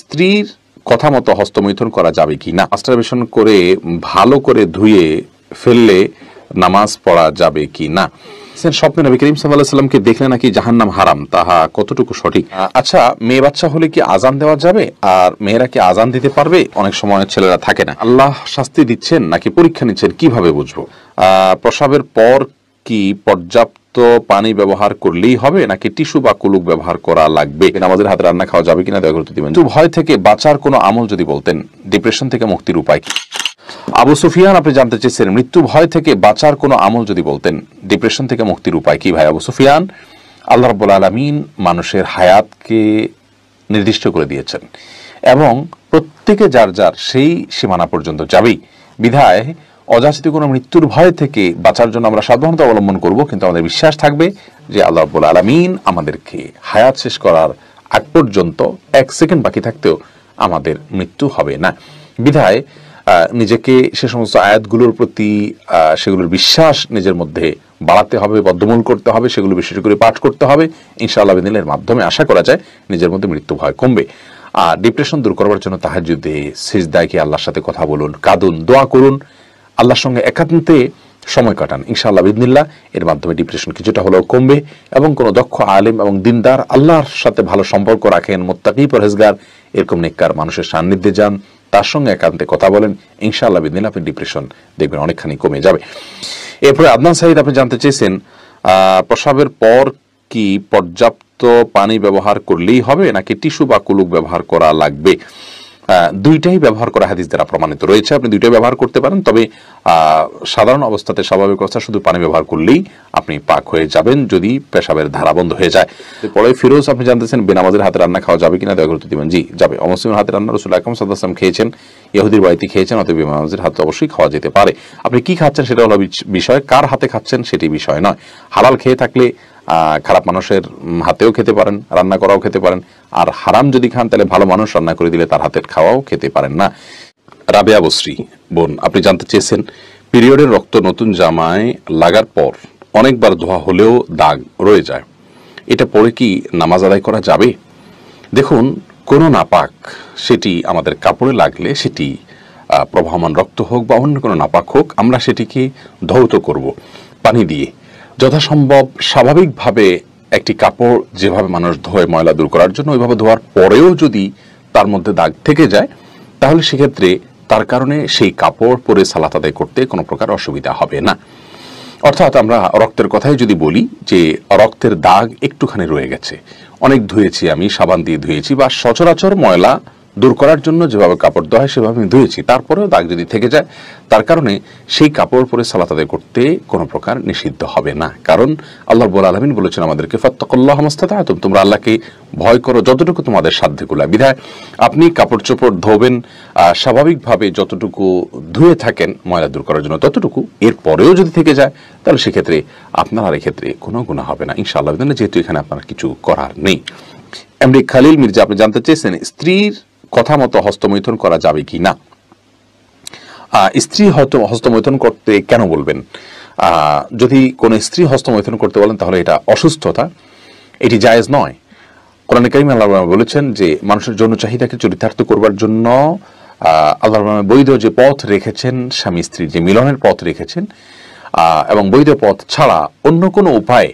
স্ত্রীর কথা মতো হস্তমৈথুন করা যাবে কি না, মাস্টারবেশন করে ভালো করে ধুয়ে ফেললে নামাজ পড়া যাবে কি না। স্বপ্নে নবী করিম সাল্লাল্লাহু আলাইহি ওয়াসাল্লামকে দেখলে নাকি জাহান্নাম হারাম, তাহা কতটুকু সঠিক? আচ্ছা, মেয়ে বাচ্চা হলে কি আজান দেওয়া যাবে? আর মেয়েরা কি আজান দিতে পারবে? অনেক সময় ছেলেরা থাকে না। আল্লাহ শাস্তি দিচ্ছেন নাকি পরীক্ষা নিচ্ছেন, কিভাবে বুঝবো? প্রসবের পর কি পর্যাপ্ত পানি ব্যবহার করলেই হবে নাকি টিস্যু বা কুলুক ব্যবহার করা লাগবে? আমাদের হাতে রান্না খাওয়া যাবে কিনা দয়া করে দিবেন। ভয় থেকে বাঁচার কোনো আমল যদি বলতেন, ডিপ্রেশন থেকে মুক্তির উপায় কি? আবু সুফিয়ান, আপনি জানতে চেয়েছেন মৃত্যু ভয় থেকে বাঁচার কোনো আমল যদি বলতেন, ডিপ্রেশন থেকে মুক্তির উপায় কি? ভাই আবু সুফিয়ান, আল্লাহ রাব্বুল আলামিন মানুষের হায়াতকে নির্দিষ্ট করে দিয়েছেন এবং প্রত্যেকে যার যার সেই সীমানা পর্যন্ত যাবেই। বিধায় অযাচিত কোনো মৃত্যুর ভয় থেকে বাঁচার জন্য আমরা সাবধানতা অবলম্বন করব, কিন্তু আমাদের বিশ্বাস থাকবে যে আল্লাহ রাব্বুল আলামিন আমাদেরকে হায়াত শেষ করার আগ পর্যন্ত এক সেকেন্ড বাকি থাকতেও আমাদের মৃত্যু হবে না। বিধায় নিজেকে সে সমস্ত আয়াতগুলোর প্রতি সেগুলোর বিশ্বাস নিজের মধ্যে বাড়াতে হবে, বদ্ধমূল করতে হবে, সেগুলো বিশেষ করে পাঠ করতে হবে। ইনশাআল্লাহ বিদিনের মাধ্যমে আশা করা যায় নিজের মধ্যে মৃত্যু ভয় কমবে। আর ডিপ্রেশন দূর করবার জন্য তাহাজ্জুদে সিজদায় গিয়ে আল্লাহর সাথে কথা বলুন, কাঁদুন, দোয়া করুন, আল্লাহর সঙ্গে একান্তে সময় কাটান। ইনশাআল্লাহ বিদিনিল্লাহ এর মাধ্যমে ডিপ্রেশন কিছুটা হলেও কমবে এবং কোনো দক্ষ আলেম এবং দিনদার, আল্লাহর সাথে ভালো সম্পর্ক রাখেন, মুত্তাকি পরহেজগার এরকম নেককার মানুষের সান্নিধ্যে যান, তার সঙ্গে একান্তে কথা বলেন, ইনশাআল্লাহ বিদিনিল্লাহ আপনি ডিপ্রেশন দেখবেন অনেকখানি কমে যাবে। এরপরে আদনান সাইদ, আপনি জানতে চেয়েছেন প্রসবের পর কি পর্যাপ্ত পানি ব্যবহার করলেই হবে নাকি টিস্যু বা কুলুক ব্যবহার করা লাগবে? দুইটাই ব্যবহার করা হাদিস দ্বারা প্রমাণিত রয়েছে, আপনি দুইটাই ব্যবহার করতে পারেন। তবে সাধারণ অবস্থাতে স্বাভাবিক অবস্থা শুধু পানি ব্যবহার করলেই আপনি পাক হয়ে যাবেন যদি পেশাবের ধারা বন্ধ হয়ে যায়। পরে ফিরোজ, আপনি জানতেছেন বেনামাজের হাতে রান্না খাওয়া যাবে কিনা দয়া করে দিবেন। জি যাবে। অমুসলিমের হাতে রান্না রাসূল আকরাম সাল্লাল্লাহু আলাইহি ওয়াসাল্লাম খেয়েছেন, ইহুদির বাড়িতে খেয়েছেন, অতএব বেনামাজের হাতে অবশ্যই খাওয়া যেতে পারে। আপনি কি খাচ্ছেন সেটা হলো বিষয়, কার হাতে খাচ্ছেন সেটি বিষয় নয়। হালাল খেয়ে থাকলে খারাপ মানুষের হাতেও খেতে পারেন, রান্না করাও খেতে পারেন, আর হারাম যদি খান তাহলে ভালো মানুষ রান্না করে দিলে তার হাতের খাওয়াও খেতে পারেন না। রাবেয়া বসরি বোন, আপনি জানতে চেয়েছেন পিরিয়ডের রক্ত নতুন জামায় লাগার পর অনেকবার ধোয়া হলেও দাগ রয়ে যায়, এটা পরে কি নামাজ আদায় করা যাবে? দেখুন, কোনো নাপাক সেটি আমাদের কাপড়ে লাগলে, সেটি প্রবাহমান রক্ত হোক বা অন্য কোনো নাপাক হোক, আমরা সেটিকে ধৌত করব পানি দিয়ে। যথাসম্ভব স্বাভাবিকভাবে একটি কাপড় যেভাবে মানুষ ধোয় ময়লা দূর করার জন্য, ওইভাবে ধোয়ার পরেও যদি তার মধ্যে দাগ থেকে যায় তাহলে সেক্ষেত্রে তার কারণে সেই কাপড় পরে সালাত আদায় করতে কোনো প্রকার অসুবিধা হবে না। অর্থাৎ আমরা রক্তের কথাই যদি বলি যে রক্তের দাগ একটুখানি রয়ে গেছে, অনেক ধুয়েছি, আমি সাবান দিয়ে ধুয়েছি বা সচরাচর ময়লা দূর করার জন্য যেভাবে কাপড় ধোয়া হয় সেভাবে আমি ধুয়েছি, তারপরেও দাগ যদি থেকে যায় তার কারণে সেই কাপড় পরে সালাত আদায় করতে কোনো প্রকার নিষিদ্ধ হবে না। কারণ আল্লাহ রাব্বুল আলামিন বলেছেন আমাদেরকে ফাত্তাকুল্লাহ মাস্তাতা'তুম, তোমরা আল্লাহকে ভয় করো যতটুকু তোমাদের সাধ্যকুলা। বিধায় আপনি কাপড় চোপড় ধোবেন স্বাভাবিকভাবে যতটুকু ধুয়ে থাকেন ময়লা দূর করার জন্য ততটুকু, এরপরেও যদি থেকে যায় তাহলে সেক্ষেত্রে আপনার আর এক্ষেত্রে কোনো গুনাহ হবে না ইনশাআল্লাহ, যেহেতু এখানে আপনার কিছু করার নেই। এমডি খালিল মির্জা, আপনি জানতে চেয়েছেন স্ত্রীর কথা মতো হস্তমৈথুন করা যাবে কি না। স্ত্রী হয়তো হস্তমৈথুন করতে কেন বলবেন? যদি কোনো স্ত্রী হস্তমৈথুন করতে বলেন তাহলে এটা অসুস্থতা, এটি জায়েজ নয়। কোরআনে কারীমে আল্লাহ বলেছেন যে মানুষের যৌন চাহিদাকে চরিতার্থ করবার জন্য আল্লাহ বৈধ যে পথ রেখেছেন, স্বামী স্ত্রীর যে মিলনের পথ রেখেছেন, এবং বৈধ পথ ছাড়া অন্য কোনো উপায়ে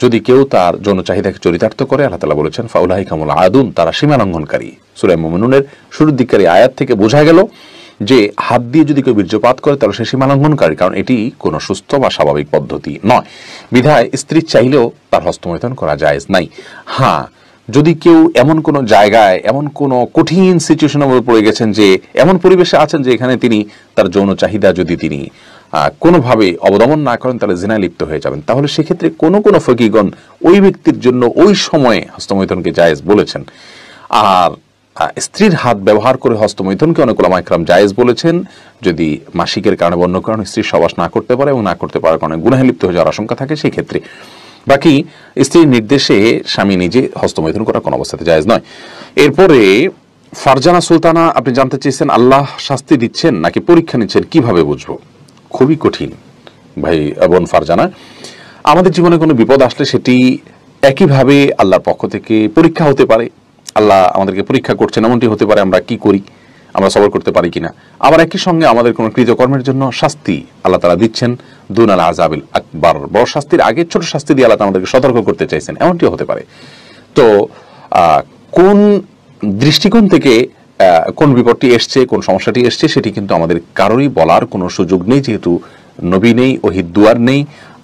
যদি কেউ তার যৌন চাহিদাকে চরিতার্থ করে, আল্লাহ তাআলা বলেছেন ফাউলাইকা হুমুল আদুন, তারা সীমা লঙ্ঘনকারী। সূরা মুমিনুনের শুরুর দিককারী আয়াত থেকে বোঝা গেল যে হাত দিয়ে যদি কেউ বীর্যপাত করে তাহলে সে সীমা লঙ্ঘনকারী, কারণ এটি কোনো সুস্থ বা স্বাভাবিক পদ্ধতি নয়। বিধায় স্ত্রী চাইলেও তার হস্তমৈথুন করা জায়েজ নাই। হ্যাঁ, যদি কেউ এমন কোনো জায়গায়, এমন কোনো কঠিন সিচুয়েশনের মধ্যে পড়ে গেছেন, যে এমন পরিবেশে আছেন যে এখানে তিনি তার যৌন চাহিদা যদি তিনি কোনোভাবে অবদমন না করেন তাহলে জিনায় লিপ্ত হয়ে যাবেন, তাহলে সেক্ষেত্রে কোনো কোনো ফকিগণ ওই ব্যক্তির জন্য ওই সময়ে হস্তমৈথুনকে জায়েজ বলেছেন। আর স্ত্রীর হাত ব্যবহার করে হস্তমৈথুনকে অনেক উলামা ইকরাম জায়েজ বলেছেন যদি মাসিকের কারণে বা অন্য কারণে স্ত্রীর সহবাস না করতে পারে এবং না করতে পারার কারণে গুনাহে লিপ্ত হয়ে যাওয়ার আশঙ্কা থাকে সেই ক্ষেত্রে। বাকি স্ত্রীর নির্দেশে স্বামী নিজে হস্তমৈথুন করা কোনো অবস্থাতে জায়েজ নয়। এরপরে ফারজানা সুলতানা, আপনি জানতে চেয়েছেন আল্লাহ শাস্তি দিচ্ছেন নাকি পরীক্ষা নিচ্ছেন, কিভাবে বুঝবো? খুবই কঠিন ভাই বোন ফারজানা। আমাদের জীবনে কোনো বিপদ আসলে সেটি একইভাবে আল্লাহর পক্ষ থেকে পরীক্ষা হতে পারে, আল্লাহ আমাদেরকে পরীক্ষা করছেন, এমনটি হতে পারে। আমরা কি করি, আমরা সবর করতে পারি কিনা। আবার একই সঙ্গে আমাদের কোনো কৃতকর্মের জন্য শাস্তি আল্লাহ তাআলা দিচ্ছেন, দুন আল আযাবিল আকবার, বড় শাস্তির আগে ছোট শাস্তি দিয়ে আল্লাহ আমাদেরকে সতর্ক করতে চাইছেন, এমনটিও হতে পারে। তো কোন দৃষ্টিকোণ থেকে কোন বিপদটি এসছে, কোন সমস্যাটি এসছে, সেটি কিন্তু আমাদের কারোরই বলার কোনো সুযোগ নেই, যেহেতু নবী নেই, ওহীর দুয়ার নেই,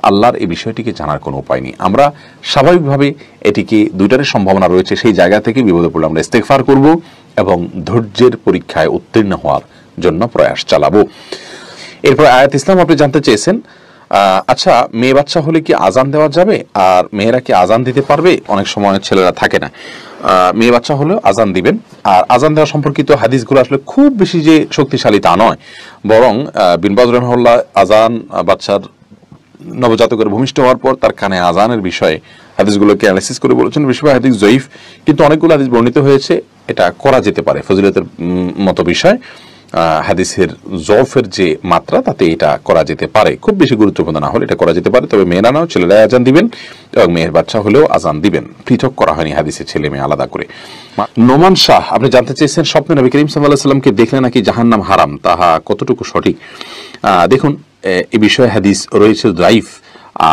আল্লাহর এই বিষয়টিকে জানার কোনো উপায় নেই। আমরা স্বাভাবিকভাবে এটিকে দুইটারই সম্ভাবনা রয়েছে, সেই জায়গা থেকে বিপদে পড়লে আমরা ইস্তেগফার করব এবং ধৈর্যের পরীক্ষায় উত্তীর্ণ হওয়ার জন্য প্রয়াস চালাবো। এরপর আয়াত ইসলাম আপনি জানতে চেয়েছেন, আচ্ছা মেয়ে বাচ্চা হলে কি আজান দেওয়া যাবে, আর মেয়েরা কি আজান দিতে পারবে? অনেক সময় ছেলেরা থাকে না। মেয়ে বাচ্চা হলেও আজান দিবেন। আর আজান দেওয়া সম্পর্কিত হাদিসগুলো আসলে খুব বেশি যে শক্তিশালী তা নয়, বরং বিন বাজ রাহিমাহুল্লাহ আজান বাচ্চার নবজাতকের ভূমিষ্ঠ হওয়ার পর তার কানে আজানের বিষয়ে হাদিসগুলোকে অ্যানালাইসিস করে বলেছেন বেশিরভাগ হাদিস জয়ীফ, কিন্তু অনেকগুলো হাদিস বর্ণিত হয়েছে এটা করা যেতে পারে। ফজিলতের মতো বিষয়, হাদিসের জয়ফের যে মাত্রা তাতে এটা করা যেতে পারে, খুব বেশি গুরুত্বপূর্ণ না হলে এটা করা যেতে পারে। তবে মেয়েরা নাও, ছেলেরাই আজান দিবেন এবং মেয়ের বাচ্চা হলেও আজান দিবেন, পৃথক করা হয়নি হাদিসে ছেলে মেয়ে আলাদা করে। নোমান শাহ আপনি জানতে চেয়েছেন, স্বপ্নে নবী করিম সাল্লাল্লাহু আলাইহি ওয়াসাল্লামকে দেখলে নাকি জাহান্নাম হারাম, তাহা কতটুকু সঠিক? দেখুন, এই বিষয়ে হাদিস রয়েছে দাইফ।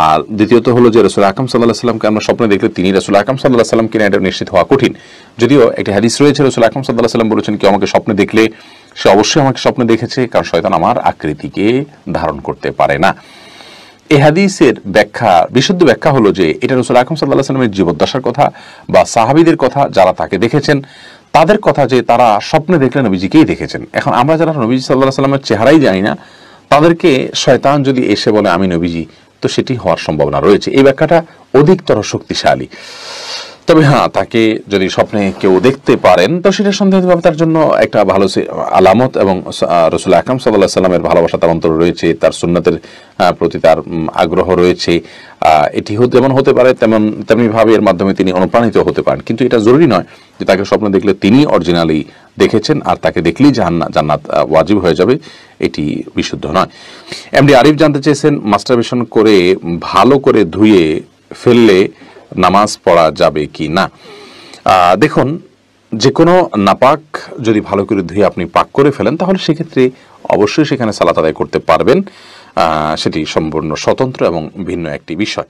আর দ্বিতীয়ত হলো যে রাসূল আকরাম সাল্লাল্লাহু আলাইহি ওয়াসাল্লামকে আমরা স্বপ্নে দেখলে তিনি রাসূল আকরাম সাল্লাল্লাহু আলাইহি ওয়াসাল্লাম কিনা এটা নিশ্চিত হওয়া কঠিন। যদিও একটি হাদিস রয়েছে রাসূল আকরাম সাল্লাল্লাহু আলাইহি ওয়াসাল্লাম বলেছেন, কেউ আমাকে স্বপ্নে দেখলে সে অবশ্যই আমাকে স্বপ্নে দেখেছে, কারণ শয়তান আমার আকৃতিকে ধারণ করতে পারে না। এই হাদিসের ব্যাখ্যা, বিশুদ্ধ ব্যাখ্যা হলো যে এটা রাসূল আকরাম সাল্লাল্লাহু আলাইহি ওয়াসাল্লামের জীবদ্দশার কথা বা সাহাবীদের কথা, যারা তাকে দেখেছেন তাদের কথা, যে তারা স্বপ্নে দেখলে নবীজিকেই দেখেছেন। এখন আমরা যারা নবীজি সাল্লাল্লাহু আলাইহি ওয়াসাল্লামের চেহারাই জানি না, তাদেরকে শয়তান যদি এসে বলে আমি নবীজি, তো সেটি হওয়ার সম্ভাবনা রয়েছে। এই ব্যাখ্যাটা অধিকতর শক্তিশালী। তবে হ্যাঁ, তাকে যদি স্বপ্নে কেউ দেখতে পারেন তো সেটা সন্দেহভাবে তার জন্য একটা ভালো আলামত, এবং রাসূল আকরাম সাল্লাল্লাহু আলাইহি ওয়াসাল্লামের ভালোবাসা তার অন্তরে রয়েছে, তার সুন্নাতের প্রতি তার আগ্রহ রয়েছে। এটি যেমন হতে পারে তেমনি ভাবে এর মাধ্যমে তিনি অনুপ্রাণিত হতে পারেন, কিন্তু এটা জরুরি নয় যে তাকে স্বপ্নে দেখলে তিনি অরিজিনালি দেখেছেন আর তাকে দেখলেই জান্নাত ওয়াজিব হয়ে যাবে, এটি বিশুদ্ধ নয়। এমডি আরিফ জানতে চেয়েছেন, মাস্টারবেশন করে ভালো করে ধুয়ে ফেললে নামাজ পড়া যাবে কি না? দেখুন, যে কোনো নাপাক যদি ভালো করে ধুয়ে আপনি পাক করে ফেলেন তাহলে সেক্ষেত্রে অবশ্যই সেখানে সালাত আদায় করতে পারবেন, সেটি সম্পূর্ণ স্বতন্ত্র এবং ভিন্ন একটি বিষয়।